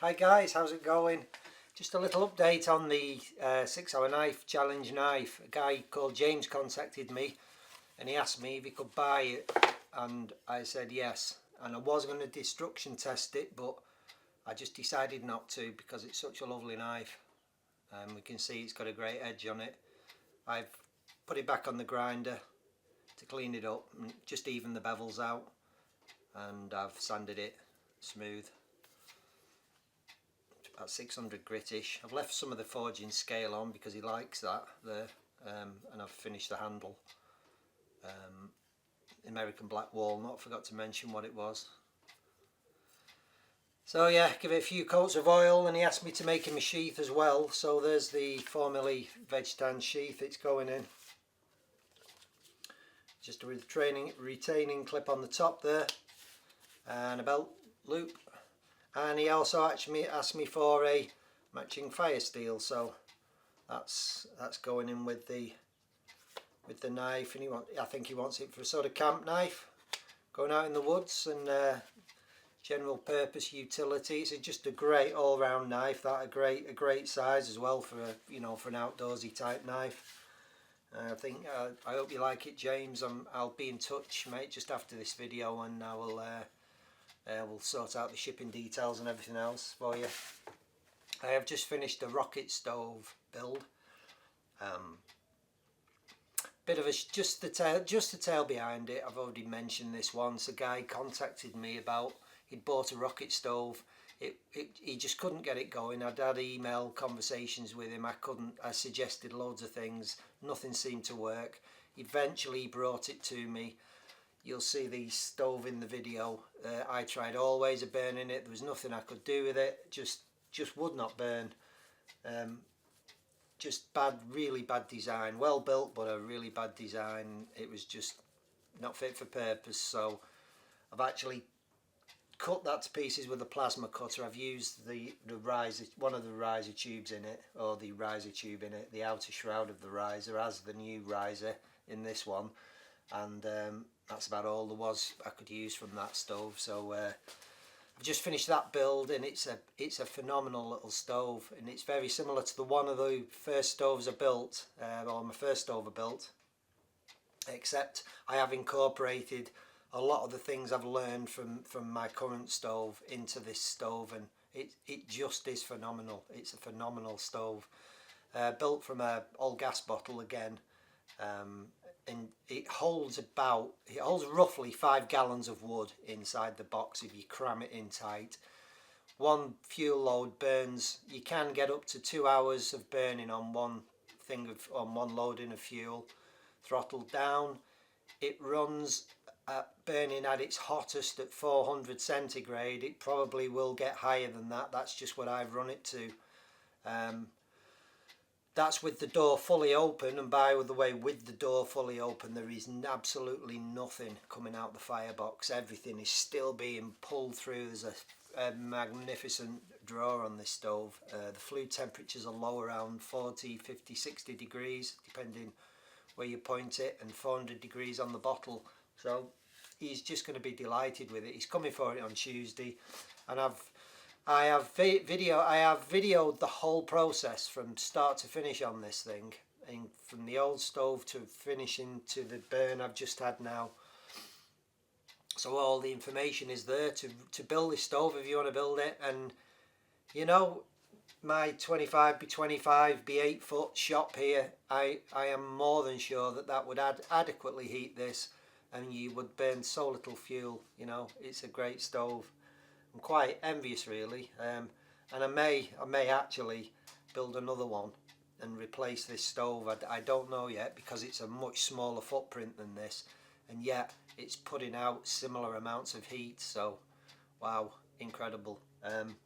Hi guys, how's it going? Just a little update on the 6-hour knife challenge knife. A guy called James contacted me and he asked me if he could buy it, and I said yes. And I was going to destruction test it, but I just decided not to because it's such a lovely knife. We can see it's got a great edge on it. I've put it back on the grinder to clean it up and just even the bevels out, and I've sanded it smooth. About 600 grittish. I've left some of the forging scale on because he likes that there, and I've finished the handle. American black walnut, forgot to mention what it was. So yeah, give it a few coats of oil, and he asked me to make him a sheath as well. So there's the 4mm veg stand sheath it's going in. Just a retaining clip on the top there, and a belt loop. And he also actually asked me for a matching fire steel, so that's going in with the knife. And I think he wants it for a sort of camp knife, going out in the woods, and general purpose utility. It's just a great all-round knife. That a great size as well for for an outdoorsy type knife. I hope you like it, James. I'll be in touch, mate, just after this video, and I will. We'll sort out the shipping details and everything else for you. I have just finished the rocket stove build. Bit of just the tale behind it. I've already mentioned this once. A guy contacted me about he'd bought a rocket stove. He just couldn't get it going. I'd had email conversations with him. I suggested loads of things. Nothing seemed to work. Eventually he brought it to me. You'll see the stove in the video. I tried all ways of burning it. There was nothing I could do with it. Just would not burn. Just really bad design. Well built, but a really bad design. It was just not fit for purpose. So I've actually cut that to pieces with a plasma cutter. I've used the riser, one of the riser tubes in it, or the riser tube in it. The outer shroud of the riser as the new riser in this one, and that's about all there was I could use from that stove. So I've just finished that build, and it's a phenomenal little stove, and it's very similar to one of the first stoves I built, or my first stove I built, except I have incorporated a lot of the things I've learned from my current stove into this stove, and it just is phenomenal. It's a phenomenal stove, built from a old gas bottle again. And it holds roughly 5 gallons of wood inside the box if you cram it in tight. One fuel load burns, you can get up to 2 hours of burning on one loading of fuel. Throttled down, it runs burning at its hottest at 400 centigrade. It probably will get higher than that. That's just what I've run it to. That's with the door fully open, and by the way, with the door fully open, there is absolutely nothing coming out the firebox. Everything is still being pulled through. There's a magnificent drawer on this stove. The flue temperatures are low, around 40, 50, 60 degrees, depending where you point it, and 400 degrees on the bottle. So he's just going to be delighted with it. He's coming for it on Tuesday, and I have videoed the whole process from start to finish on this thing, and from the old stove to finishing to the burn I've just had now. So all the information is there to build this stove if you want to build it. And you know, my 25 by 25 by 8 foot shop here, I am more than sure that would adequately heat this, and you would burn so little fuel. You know, it's a great stove. I'm quite envious, really, and I may actually build another one and replace this stove. I don't know yet, because it's a much smaller footprint than this, and yet it's putting out similar amounts of heat. So wow, incredible. I'm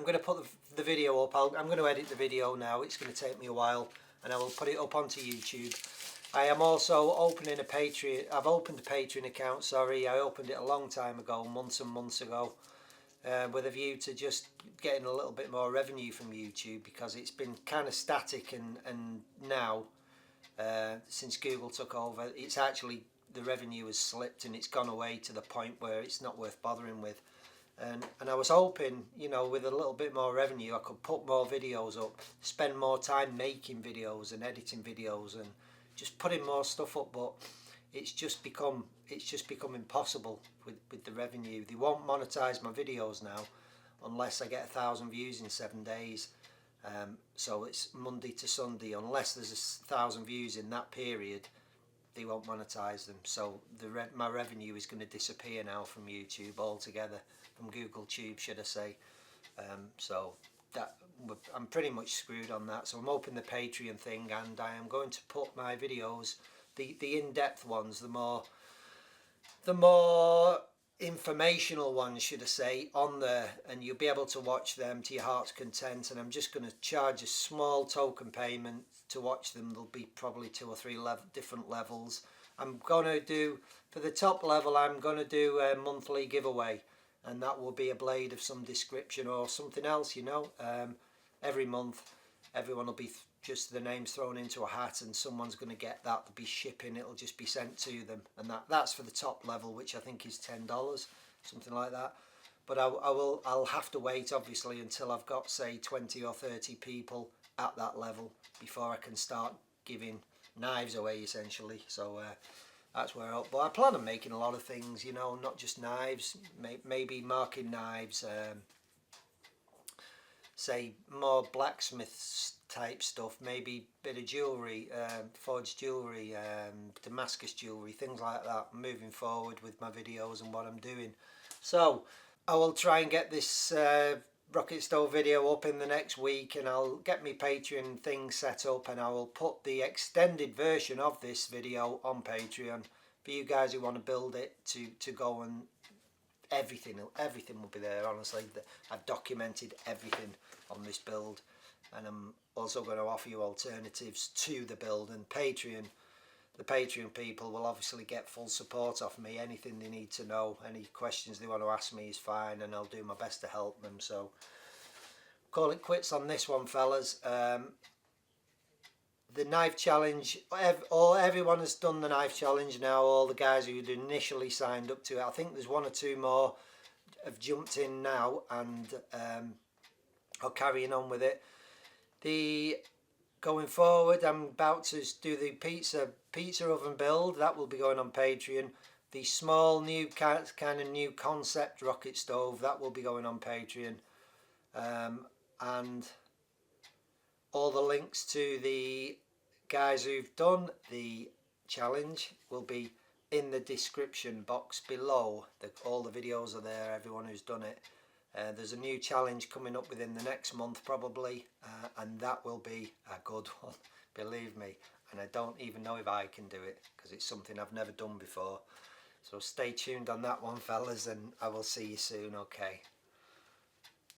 going to put the video up. I'm going to edit the video now. It's going to take me a while, and I will put it up onto YouTube. I am also opening a Patreon. I've opened a Patreon account, sorry. I opened it a long time ago, months and months ago, with a view to just getting a little bit more revenue from YouTube, because it's been kind of static, and now, since Google took over, it's actually, the revenue has slipped and it's gone away to the point where it's not worth bothering with. and I was hoping, you know, with a little bit more revenue, I could put more videos up, spend more time making videos and editing videos and just putting more stuff up. But it's just become impossible with the revenue. They won't monetize my videos now unless I get 1,000 views in 7 days. So it's Monday to Sunday. Unless there's 1,000 views in that period, they won't monetize them. So my revenue is going to disappear now from YouTube altogether, from Google Tube, should I say. So that I'm pretty much screwed on that. So I'm hoping the Patreon thing, and I am going to put my videos, the in-depth ones, the more informational ones, should I say, on there, and you'll be able to watch them to your heart's content. And I'm just going to charge a small token payment to watch them. There'll be probably 2 or 3 different levels. I'm going to do, for the top level, I'm going to do a monthly giveaway, and that will be a blade of some description or something else, you know. Every month everyone will be just the names thrown into a hat, and someone's going to get that. There'll be shipping, it'll just be sent to them, and that's for the top level, which I think is $10, something like that. But I'll have to wait, obviously, until I've got, say, 20 or 30 people at that level before I can start giving knives away, essentially. So that's where But I plan on making a lot of things, you know, not just knives, maybe marking knives, say more blacksmith type stuff, maybe bit of jewellery, forged jewellery, Damascus jewellery, things like that, moving forward with my videos and what I'm doing. So I will try and get this rocket stove video up in the next week, and I'll get my Patreon thing set up, and I will put the extended version of this video on Patreon for you guys who want to build it to go, and everything will be there. Honestly, I've documented everything on this build, and I'm also going to offer you alternatives to the build. And the Patreon people will obviously get full support off me. Anything they need to know, any questions they want to ask me is fine, and I'll do my best to help them. So call it quits on this one, fellas. The knife challenge, everyone has done the knife challenge now. All the guys who initially signed up to it, I think there's 1 or 2 more have jumped in now and are carrying on with it. Going forward, I'm about to do the pizza oven build. That will be going on Patreon. The small new kind of new concept rocket stove, that will be going on Patreon. And all the links to the guys who've done the challenge will be in the description box below. All the videos are there, everyone who's done it. There's a new challenge coming up within the next month probably, and that will be a good one, believe me. And I don't even know if I can do it, because it's something I've never done before. So stay tuned on that one, fellas, and I will see you soon. Okay.